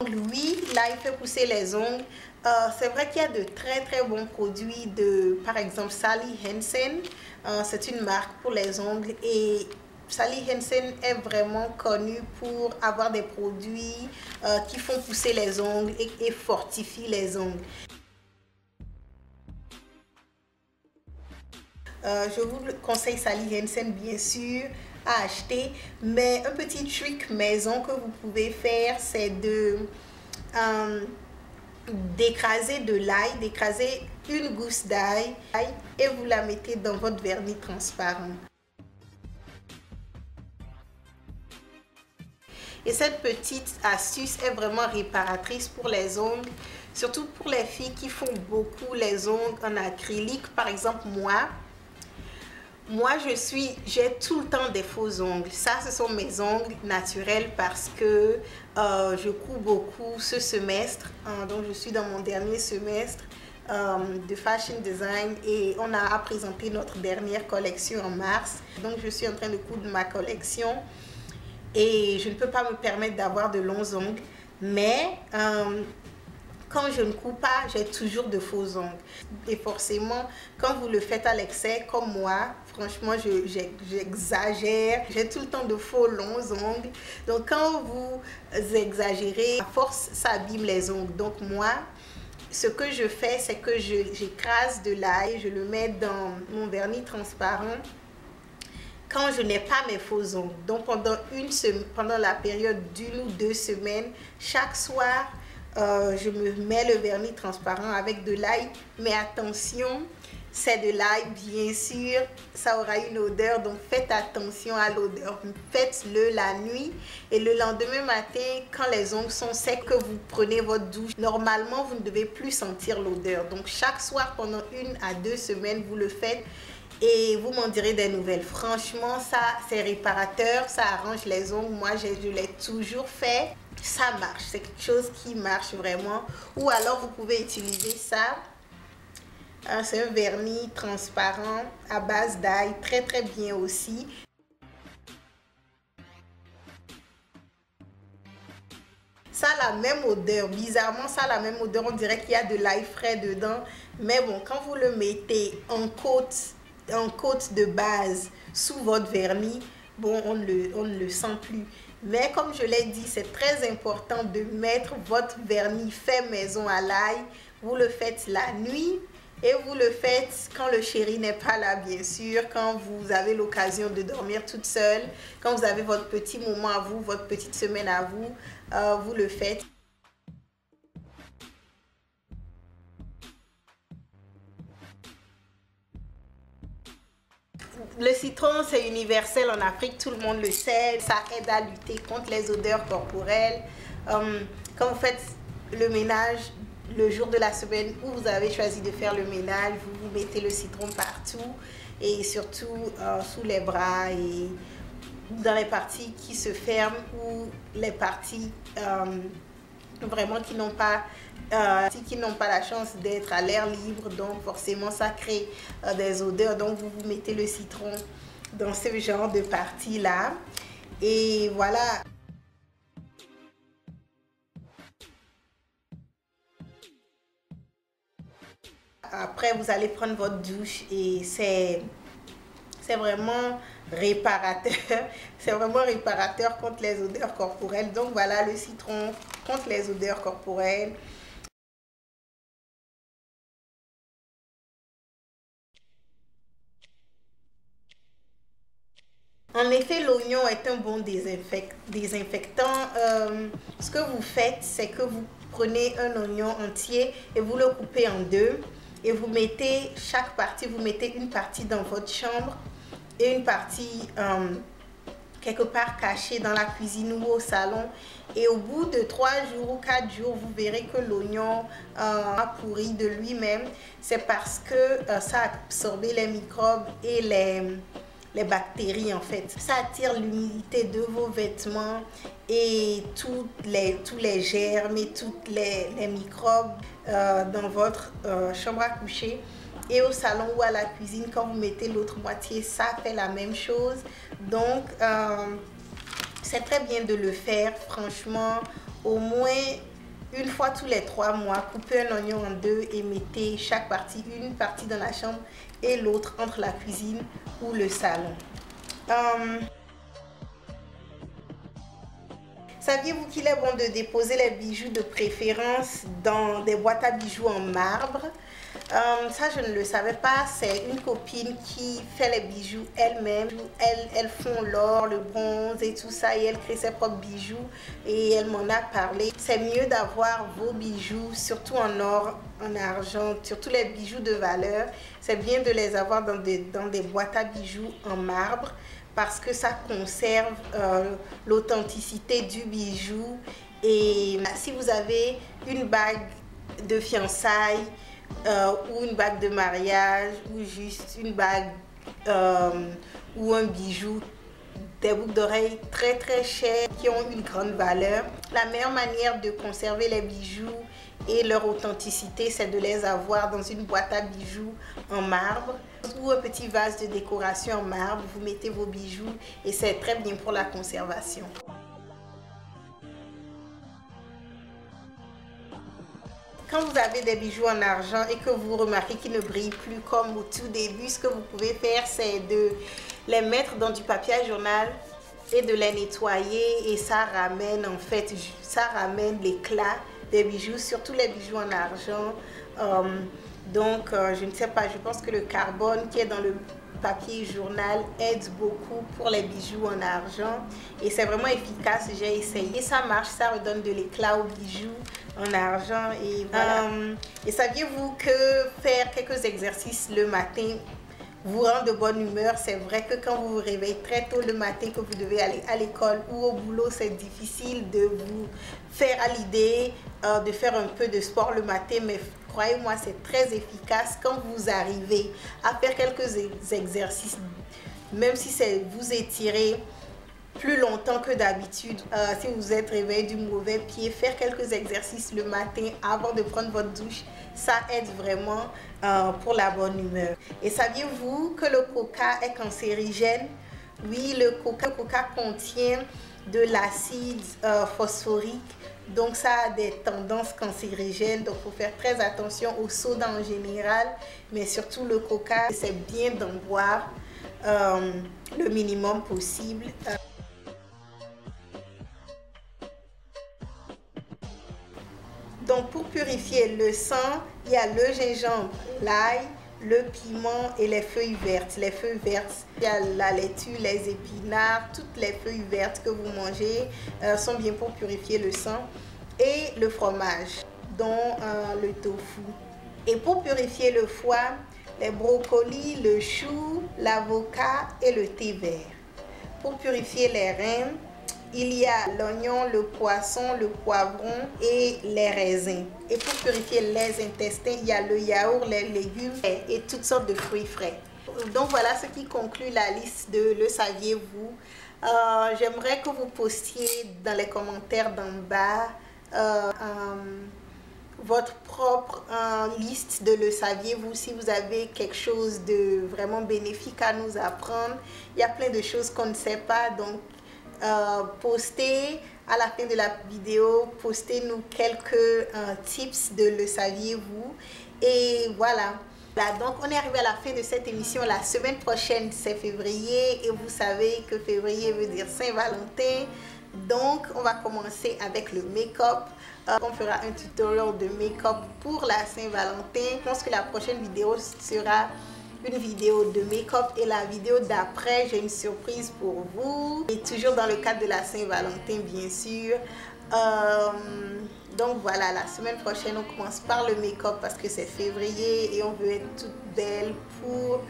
Oui, là, il fait pousser les ongles. C'est vrai qu'il y a de très bons produits de, par exemple, Sally Hansen. C'est une marque pour les ongles et Sally Hansen est vraiment connue pour avoir des produits qui font pousser les ongles et fortifient les ongles. Je vous conseille Sally Hansen bien sûr à acheter, mais un petit trick maison que vous pouvez faire, c'est de d'écraser de l'ail, d'écraser une gousse d'ail et vous la mettez dans votre vernis transparent. Et cette petite astuce est vraiment réparatrice pour les ongles, surtout pour les filles qui font beaucoup les ongles en acrylique. Par exemple, moi j'ai tout le temps des faux ongles. Ça, ce sont mes ongles naturels parce que je cours beaucoup ce semestre. Donc, je suis dans mon dernier semestre de fashion design et on a présenté notre dernière collection en mars. Donc, je suis en train de coudre ma collection et je ne peux pas me permettre d'avoir de longs ongles. Mais quand je ne couds pas, j'ai toujours de faux ongles. Et forcément, quand vous le faites à l'excès, comme moi, franchement, j'exagère. J'ai tout le temps de faux longs ongles. Donc, quand vous exagérez, à force, ça abîme les ongles. Donc, moi, ce que je fais, c'est que j'écrase de l'ail, je le mets dans mon vernis transparent quand je n'ai pas mes faux ongles. Donc, pendant la période d'1 ou 2 semaines, chaque soir, je me mets le vernis transparent avec de l'ail, mais attention, c'est de l'ail bien sûr, ça aura une odeur, donc faites attention à l'odeur. Faites-le la nuit et le lendemain matin, quand les ongles sont secs, que vous prenez votre douche, normalement vous ne devez plus sentir l'odeur. Donc chaque soir pendant 1 à 2 semaines, vous le faites et vous m'en direz des nouvelles. Franchement, ça c'est réparateur, ça arrange les ongles. Moi je l'ai toujours fait. Ça marche, c'est quelque chose qui marche vraiment. Ou alors vous pouvez utiliser ça. C'est un vernis transparent à base d'ail, très bien aussi. Ça a la même odeur, bizarrement ça a la même odeur, on dirait qu'il y a de l'ail frais dedans. Mais bon, quand vous le mettez en côte de base sous votre vernis, bon, on ne le sent plus. Mais comme je l'ai dit, c'est très important de mettre votre vernis fait maison à l'ail. Vous le faites la nuit et vous le faites quand le chéri n'est pas là, bien sûr, quand vous avez l'occasion de dormir toute seule, quand vous avez votre petit moment à vous, votre petite semaine à vous, vous le faites. Le citron, c'est universel en Afrique, tout le monde le sait. Ça aide à lutter contre les odeurs corporelles. Quand vous faites le ménage, le jour de la semaine où vous avez choisi de faire le ménage, vous mettez le citron partout et surtout sous les bras et dans les parties qui se ferment ou les parties vraiment qui n'ont pas la chance d'être à l'air libre, donc forcément ça crée des odeurs. Donc vous mettez le citron dans ce genre de partie là et voilà. Après vous allez prendre votre douche et c'est vraiment réparateur. C'est vraiment réparateur contre les odeurs corporelles. Donc voilà le citron contre les odeurs corporelles. En effet, l'oignon est un bon désinfectant. Ce que vous faites, c'est que vous prenez un oignon entier et vous le coupez en deux. Et vous mettez chaque partie, vous mettez une partie dans votre chambre et une partie quelque part cachée dans la cuisine ou au salon. Et au bout de 3 jours ou 4 jours, vous verrez que l'oignon a pourri de lui-même. C'est parce que ça a absorbé les microbes et les bactéries en fait. Ça attire l'humidité de vos vêtements et tous les germes et tous les microbes dans votre chambre à coucher. Et au salon ou à la cuisine, quand vous mettez l'autre moitié, ça fait la même chose. Donc, c'est très bien de le faire, franchement, au moins Une fois tous les 3 mois, coupez un oignon en deux et mettez chaque partie, une partie dans la chambre et l'autre entre la cuisine ou le salon. Saviez-vous qu'il est bon de déposer les bijoux de préférence dans des boîtes à bijoux en marbre? Ça, je ne le savais pas. C'est une copine qui fait les bijoux elle-même. Elles font l'or, le bronze et tout ça. Et elle crée ses propres bijoux. Et elle m'en a parlé. C'est mieux d'avoir vos bijoux, surtout en or, en argent, surtout les bijoux de valeur. C'est bien de les avoir dans des boîtes à bijoux en marbre, parce que ça conserve l'authenticité du bijou. Et si vous avez une bague de fiançailles ou une bague de mariage ou juste une bague ou un bijou, des boucles d'oreilles très très chères qui ont une grande valeur, la meilleure manière de conserver les bijoux et leur authenticité, c'est de les avoir dans une boîte à bijoux en marbre ou un petit vase de décoration en marbre. Vous mettez vos bijoux et c'est très bien pour la conservation. Quand vous avez des bijoux en argent et que vous remarquez qu'ils ne brillent plus comme au tout début, ce que vous pouvez faire, c'est de les mettre dans du papier à journal et de les nettoyer, et ça ramène l'éclat des bijoux, surtout les bijoux en argent. Je ne sais pas, je pense que le carbone qui est dans le papier journal aide beaucoup pour les bijoux en argent et c'est vraiment efficace. J'ai essayé, ça marche, ça redonne de l'éclat aux bijoux en argent. Et voilà. Et saviez-vous que faire quelques exercices le matin vous rend de bonne humeur? C'est vrai que quand vous vous réveillez très tôt le matin, que vous devez aller à l'école ou au boulot, c'est difficile de vous faire à l'idée de faire un peu de sport le matin, mais croyez-moi, c'est très efficace quand vous arrivez à faire quelques exercices, même si c'est vous étirer plus longtemps que d'habitude. Si vous êtes réveillé du mauvais pied, faire quelques exercices le matin avant de prendre votre douche, ça aide vraiment pour la bonne humeur. Et saviez-vous que le coca est cancérigène? Oui, le coca contient de l'acide phosphorique, donc ça a des tendances cancérigènes, donc il faut faire très attention au soda en général, mais surtout le coca, c'est bien d'en boire le minimum possible. Donc pour purifier le sang, il y a le gingembre, l'ail, le piment et les feuilles vertes. Les feuilles vertes, il y a la laitue, les épinards, toutes les feuilles vertes que vous mangez sont bien pour purifier le sang. Et le fromage, dont le tofu. Et pour purifier le foie, les brocolis, le chou, l'avocat et le thé vert. Pour purifier les reins, il y a l'oignon, le poisson, le poivron et les raisins. Et pour purifier les intestins, il y a le yaourt, les légumes et toutes sortes de fruits frais. Donc voilà ce qui conclut la liste de Le saviez-vous. J'aimerais que vous postiez dans les commentaires d'en bas votre propre liste de Le saviez-vous, si vous avez quelque chose de vraiment bénéfique à nous apprendre. Il y a plein de choses qu'on ne sait pas, donc postez à la fin de la vidéo, postez-nous quelques tips de Le saviez-vous. Et voilà. Donc on est arrivé à la fin de cette émission. La semaine prochaine c'est février et vous savez que février veut dire Saint-Valentin. Donc on va commencer avec le make-up. On fera un tutoriel de make-up pour la Saint-Valentin. Je pense que la prochaine vidéo sera une vidéo de make-up et la vidéo d'après, j'ai une surprise pour vous. Et toujours dans le cadre de la Saint-Valentin, bien sûr. Donc voilà, la semaine prochaine, on commence par le make-up parce que c'est février et on veut être toute belle pour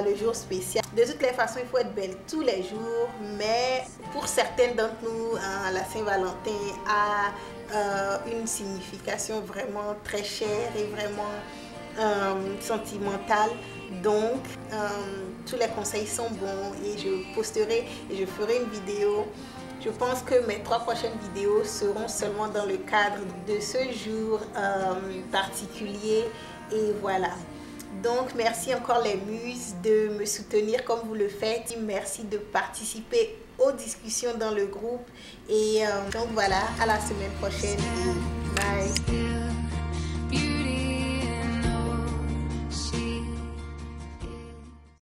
le jour spécial. De toutes les façons, il faut être belle tous les jours, mais pour certaines d'entre nous, la Saint-Valentin a une signification vraiment très chère et vraiment sentimentale. Donc, tous les conseils sont bons et je posterai et je ferai une vidéo. Je pense que mes 3 prochaines vidéos seront seulement dans le cadre de ce jour particulier. Et voilà. Donc, merci encore les muses de me soutenir comme vous le faites. Merci de participer aux discussions dans le groupe. Et donc voilà, à la semaine prochaine.